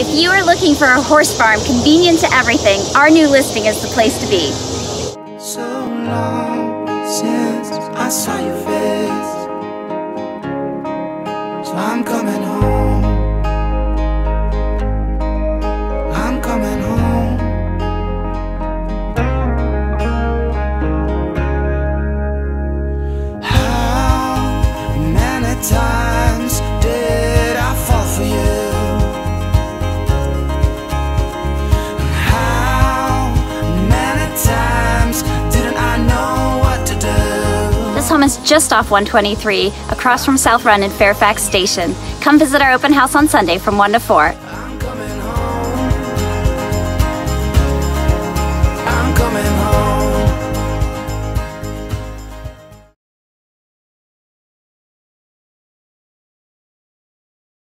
If you are looking for a horse farm convenient to everything, our new listing is the place to be. So long since I saw your face, so I'm coming home. I'm coming home. How many times did I fall for you? This home is just off 123, across from South Run in Fairfax Station. Come visit our open house on Sunday from 1 to 4.